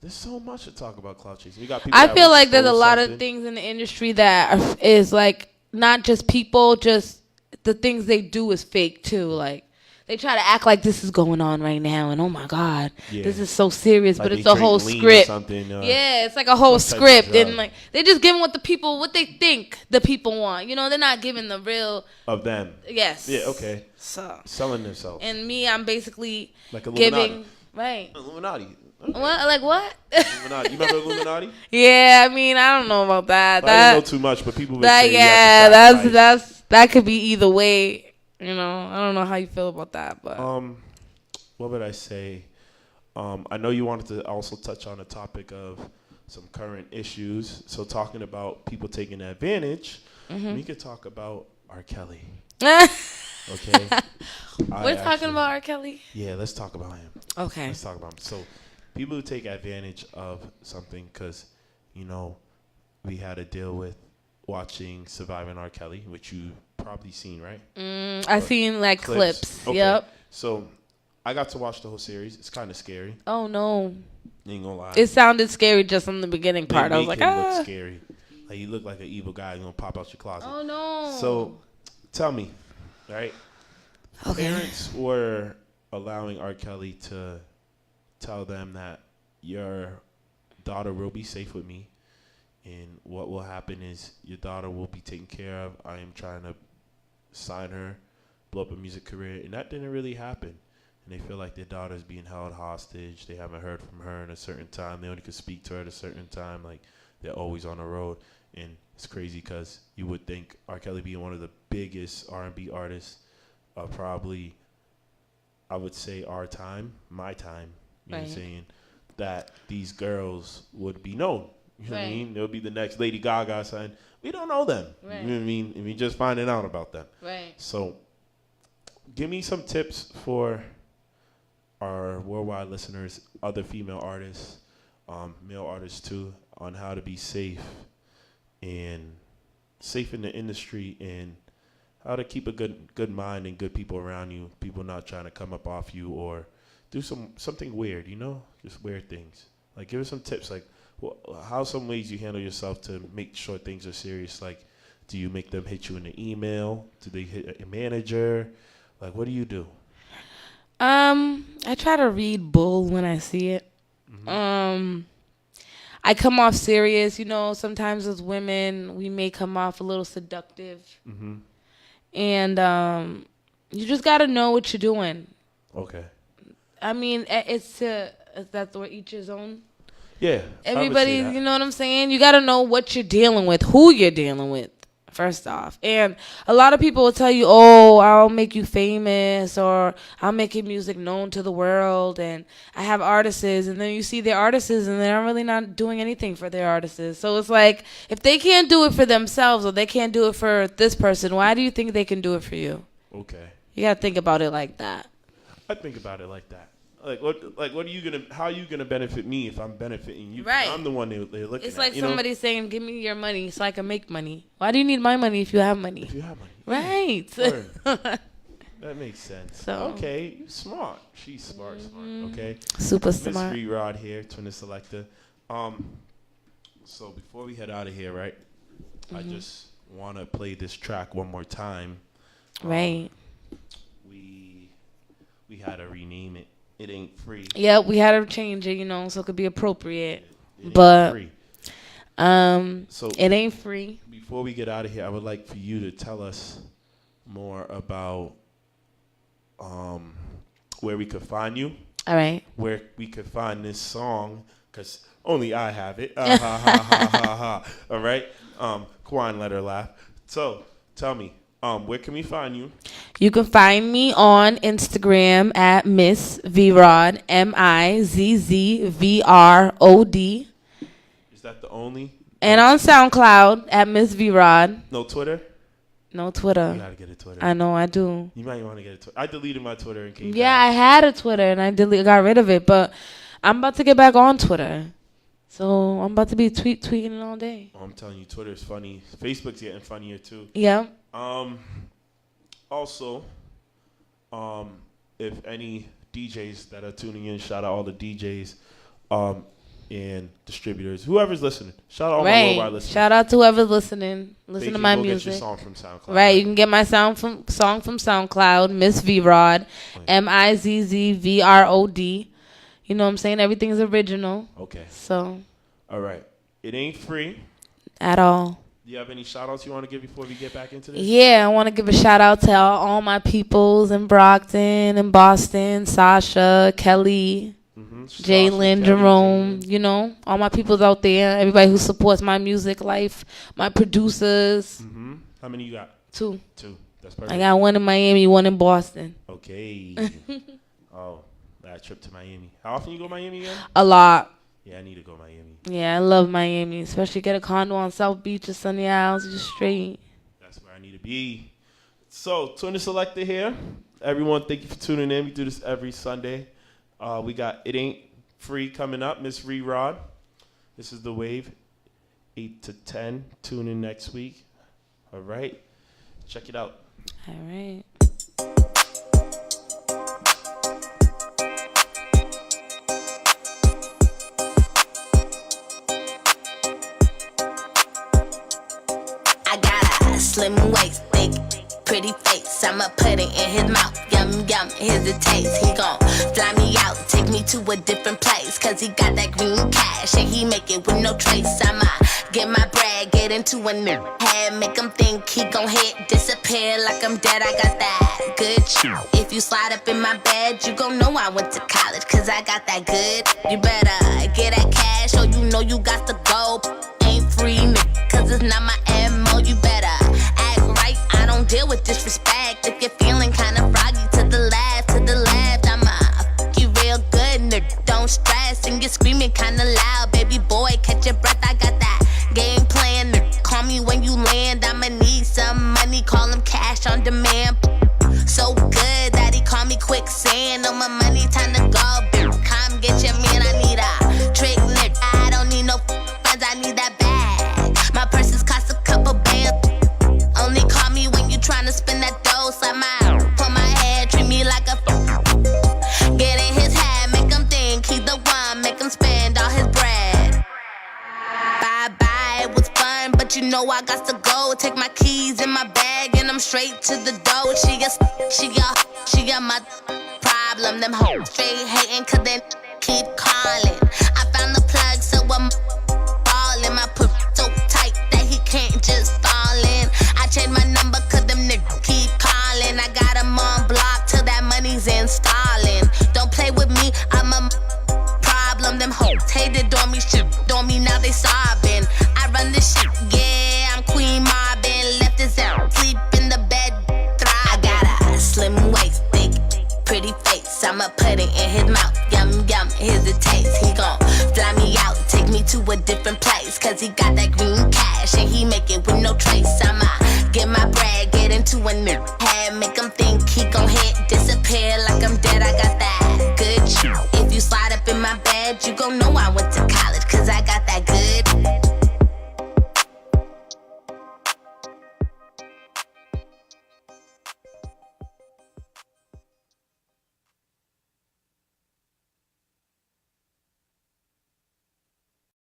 There's so much to talk about clout chasing. We got people. I feel like there's a lot of things in the industry that is like not just people, just the things they do is fake too. Like they try to act like this is going on right now, and oh my God, this is so serious, like but it's a whole script. Yeah, it's like a whole script, and like they just giving what they think the people want. They're not giving the real of them. Yes. Yeah. Okay. So selling themselves. And me, I'm basically like Illuminati. Right. Illuminati. Okay. What? Like what? Illuminati. You remember Illuminati? Yeah, I mean, I don't know about that. I don't know too much, but people would say that could be either way. I don't know how you feel about that, but what would I say? I know you wanted to also touch on a topic of some current issues. So talking about people taking advantage, we could talk about R. Kelly. Okay. We're talking about R. Kelly? Yeah, let's talk about him. Okay. Let's talk about him. So people who take advantage of something because, you know, we had to deal with watching Surviving R. Kelly, which you probably seen, right? I seen like clips. Okay. Yep. So I got to watch the whole series. It's kind of scary. Oh no. Ain't gonna lie. It sounded scary just from the beginning part. I was like, him look scary. Like he looked like an evil guy gonna pop out your closet. Oh no. So tell me, right? Okay. Parents were allowing R. Kelly to tell them that your daughter will be safe with me, and what will happen is your daughter will be taken care of. I am trying to sign her, blow up a music career, and that didn't really happen. And they feel like their daughter's being held hostage. They haven't heard from her in a certain time. They only could speak to her at a certain time. Like, they're always on the road. And it's crazy because you would think R. Kelly being one of the biggest R&B artists of probably, I would say, our time, my time, you know what I'm saying, that these girls would be known. You know what I mean? They'll be the next Lady Gaga saying, we don't know them. Right. You know what I mean? And we just finding out about them. Right. So give me some tips for our worldwide listeners, other female artists, male artists too, on how to be safe in the industry and how to keep a good mind and good people around you, people not trying to come up off you or do something weird, you know, just weird things. Like, give us some tips, like how some ways you handle yourself to make sure things are serious. Like, do you make them hit you in the email? Do they hit a manager? Like, what do you do? I try to read bull when I see it. I come off serious, you know. Sometimes as women, we may come off a little seductive, and you just gotta know what you're doing. Okay. I mean, is that the word, each his own? Yeah. Everybody, you know what I'm saying? You gotta know what you're dealing with, who you're dealing with. First off. And a lot of people will tell you, oh, I'll make you famous or I'll make your music known to the world and I have artists, and then you see their artists and they're really not doing anything for their artists. So it's like, if they can't do it for themselves or they can't do it for this person, why do you think they can do it for you? Okay. You gotta think about it like that. I think about it like that. What are you gonna? How are you gonna benefit me if I'm benefiting you? Right. I'm the one they're looking at. It's like somebody saying, "Give me your money so I can make money." Why do you need my money if you have money? If you have money, right? That makes sense. So, okay, you smart. She's smart. Okay. Super smart. Mizz Vrod here, Twin Selector. So before we head out of here, right? I just want to play this track one more time. Right. We had to rename it. It ain't free. Yeah, we had to change it, you know, so it could be appropriate. It but free. So it ain't free. Before we get out of here, I would like for you to tell us more about where we could find you. All right. Where we could find this song, because only I have it. Ha, ha, ha, ha, ha. All right. Kwan let her laugh. So tell me, where can we find you? You can find me on Instagram at Mizz Vrod, MIZZVROD. Is that the only? And on SoundCloud at Mizz Vrod. No Twitter? No Twitter. You gotta get a Twitter. I know, I do. You might want to get a Twitter. I deleted my Twitter and came back. I back. had a Twitter and I got rid of it, but I'm about to get back on Twitter. So I'm about to be tweeting it all day. Oh, I'm telling you, Twitter's funny. Facebook's getting funnier too. Yeah. Also, if any DJs that are tuning in, shout out all the DJs, and distributors, whoever's listening. Shout out all my worldwide listeners. Shout out to whoever's listening. Listen to my music. Get your song from SoundCloud. Right, you can get my song from SoundCloud, Mizz Vrod, MIZZVROD. You know what I'm saying? Everything's original. Okay. So. All right. It ain't free. At all. Do you have any shout outs you want to give before we get back into this? Yeah, I want to give a shout out to all my peoples in Brockton and Boston, Sasha, Kelly, Jalen, Jerome, you know, all my peoples out there, everybody who supports my music life, my producers. How many you got? 2. That's perfect. I got 1 in Miami, 1 in Boston. Okay. Oh, that trip to Miami. How often you go to Miami again? A lot. Yeah, I need to go to Miami. Yeah, I love Miami, especially get a condo on South Beach or Sunny Isles, just straight. That's where I need to be. So, Twin Selector here. Everyone, thank you for tuning in. We do this every Sunday. We got It Ain't free coming up, Miss Vrod. This is The Wave, 8 to 10. Tune in next week. All right. Check it out. All right. I got a slim waist, thick, pretty face. I'ma put it in his mouth. Yum, yum, here's the taste. He gon' fly me out, take me to a different place. Cause he got that green cash and he make it with no trace. I'ma get my bread, get into a new head. Make him think he gon' hit, disappear like I'm dead. I got that good shit. If you slide up in my bed, you gon' know I went to college. Cause I got that good. You better get that cash or you know you got to go. Ain't free, nigga, cause it's not my MO. You better act right, I don't deal with disrespect. If you're feeling kinda froggy, to the left, I'ma fuck you real good, nigga. Don't stress, and you're screaming kinda loud. Baby boy, catch your breath, I got that game plan, nigga. Call me when you land, I'ma need some money. Call him cash on demand. So good that he call me quicksand. On my money, time to go, bitch. Come get your man, I need a trick, nigga. I don't need no friends, I need that bag. My purses cost a couple bands. Only call me when you tryna spend that dough. Slap my pull my head, treat me like a get in his head, make him think he the one, make him spend all his bread. Bye-bye, it was fun, but you know I got to go. Take my keys in my bag and I'm straight to the door. She a my problem. Them hoes straight hating cause they keep calling. I found the plug so I'm ballin'. My pussy so tight that he can't just fall in. I changed my number cause them niggas keep calling. I got him on block till that money's installing. Don't play with me, I'm a problem. Them hoes hated on me, shit on me, now they sobbing. I run this shit, yeah, I'm Queen Marvin. Left his out, sleep in the bed, thrive. I got a slim waist, thick, pretty face. I'ma put it in his mouth, yum, yum, here's the taste. He gon' fly me out, take me to a different place. Cause he got that green cash and he make it with no trace. I'ma get my bread, get into a new